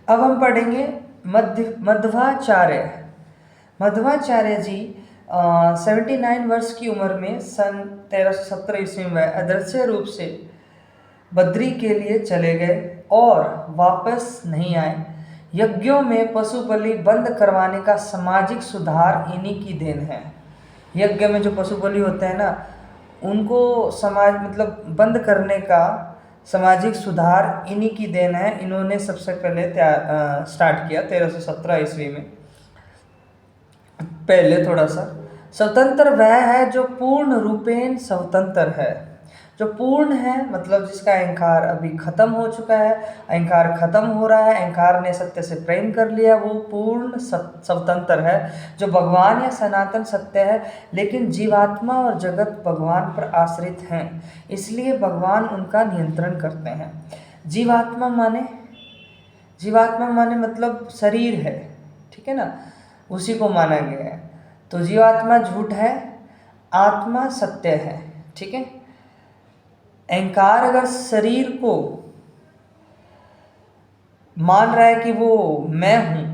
अब हम पढ़ेंगे मध्वाचार्य। मध्वाचार्य जी 79 वर्ष की उम्र में सन 1317 ईस्वी में अदृश्य रूप से बद्री के लिए चले गए और वापस नहीं आए। यज्ञों में पशु बलि बंद करवाने का सामाजिक सुधार इन्हीं की देन है। यज्ञ में जो पशु बलि होते हैं ना, उनको समाज मतलब बंद करने का सामाजिक सुधार इन्हीं की देन है। इन्होंने सबसे पहले स्टार्ट किया 1317 ईस्वी में। पहले थोड़ा सा स्वतंत्र वह है जो पूर्ण रूपेण स्वतंत्र है। जो पूर्ण है मतलब जिसका अहंकार अभी खत्म हो चुका है, अहंकार खत्म हो रहा है, अहंकार ने सत्य से प्रेम कर लिया, वो पूर्ण स्वतंत्र है। जो भगवान या सनातन सत्य है, लेकिन जीवात्मा और जगत भगवान पर आश्रित हैं, इसलिए भगवान उनका नियंत्रण करते हैं। जीवात्मा माने मतलब शरीर है, ठीक है ना, उसी को माना गया है। तो जीवात्मा झूठ है, आत्मा सत्य है, ठीक है। अहंकार अगर शरीर को मान रहा है कि वो मैं हूँ,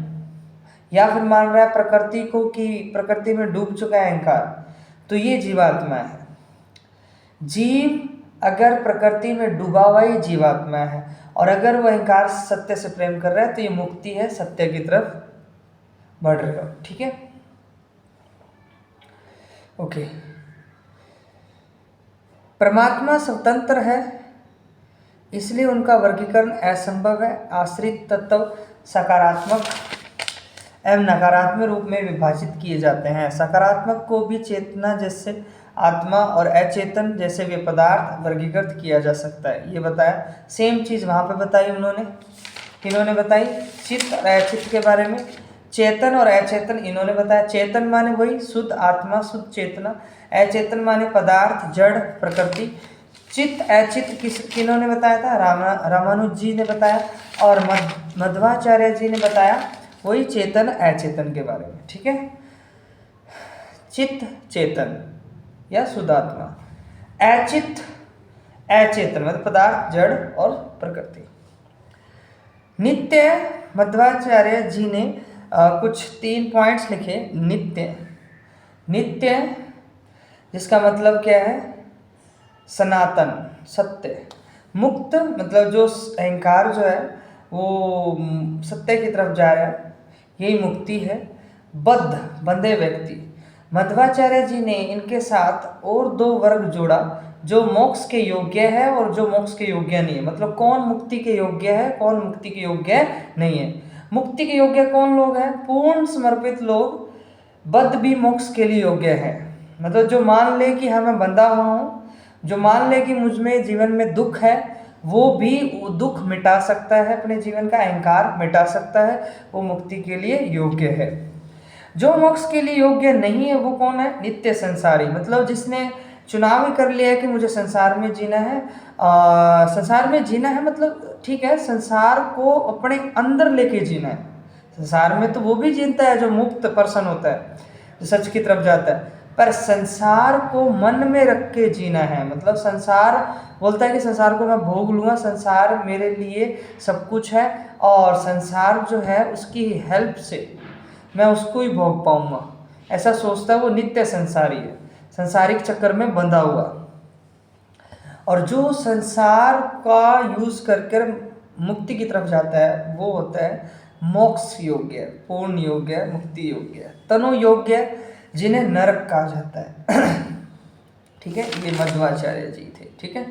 या फिर मान रहा है प्रकृति को कि प्रकृति में डूब चुका है अहंकार, तो ये जीवात्मा है। जीव अगर प्रकृति में डूबा हुआ ही जीवात्मा है, और अगर वो अहंकार सत्य से प्रेम कर रहा है तो ये मुक्ति है, सत्य की तरफ बढ़ रहे हो, ठीक है। ओके। परमात्मा स्वतंत्र है, इसलिए उनका वर्गीकरण असंभव है। आश्रित तत्व सकारात्मक एवं नकारात्मक रूप में विभाजित किए जाते हैं। सकारात्मक को भी चेतना जैसे आत्मा और अचेतन जैसे वे पदार्थ वर्गीकृत किया जा सकता है। ये बताया, सेम चीज़ वहाँ पे बताई उन्होंने। इन्होंने बताई चित्त और अचित्त के बारे में, चेतन और अचेतन इन्होंने बताया। चेतन माने वही शुद्ध आत्मा, शुद्ध चेतना। अचेतन माने पदार्थ, जड़, प्रकृति। चित्त अचित्त किन्होंने बताया था? रामानुज जी ने बताया, और मध्वाचार्य जी ने बताया वही चेतन अचेतन के बारे में, ठीक है। चित्त चेतन या शुद्धात्मा, अचित्त अचेतन मतलब पदार्थ, जड़ और प्रकृति। नित्य, मध्वाचार्य जी ने कुछ 3 पॉइंट्स लिखे। नित्य जिसका मतलब क्या है? सनातन, सत्य। मुक्त मतलब जो अहंकार जो है वो सत्य की तरफ जा रहा है, यही मुक्ति है। बद्ध, बंधे व्यक्ति। मध्वाचार्य जी ने इनके साथ और 2 वर्ग जोड़ा, जो मोक्ष के योग्य है और जो मोक्ष के योग्य नहीं है। मतलब कौन मुक्ति के योग्य है, कौन मुक्ति के योग्य नहीं है। मुक्ति के योग्य कौन लोग हैं? पूर्ण समर्पित लोग। बद्ध भी मोक्ष के लिए योग्य है, मतलब जो मान ले कि हाँ मैं बंधा हुआ हूँ, जो मान ले कि मुझ में जीवन में दुख है, वो भी वो दुख मिटा सकता है, अपने जीवन का अहंकार मिटा सकता है, वो मुक्ति के लिए योग्य है। जो मोक्ष के लिए योग्य नहीं है वो कौन है? नित्य संसारी, मतलब जिसने चुनाव ही कर लिया है कि मुझे संसार में जीना है। संसार में जीना है मतलब ठीक है, संसार को अपने अंदर लेके जीना है। संसार में तो वो भी जीता है जो मुक्त पर्सन होता है, जो सच की तरफ जाता है, पर संसार को मन में रख के जीना है। मतलब संसार बोलता है कि संसार को मैं भोग लूँगा, संसार मेरे लिए सब कुछ है, और संसार जो है उसकी हेल्प से मैं उसको ही भोग पाऊँगा, ऐसा सोचता है, वो नित्य संसारी है, संसारिक चक्कर में बंधा हुआ। और जो संसार का यूज़ करके मुक्ति की तरफ जाता है वो होता है मोक्ष योग्य, पूर्ण योग्य, मुक्ति योग्य, तनु योग्य, जिन्हें नरक कहा जाता है। ठीक है, ये मध्वाचार्य जी थे, ठीक है।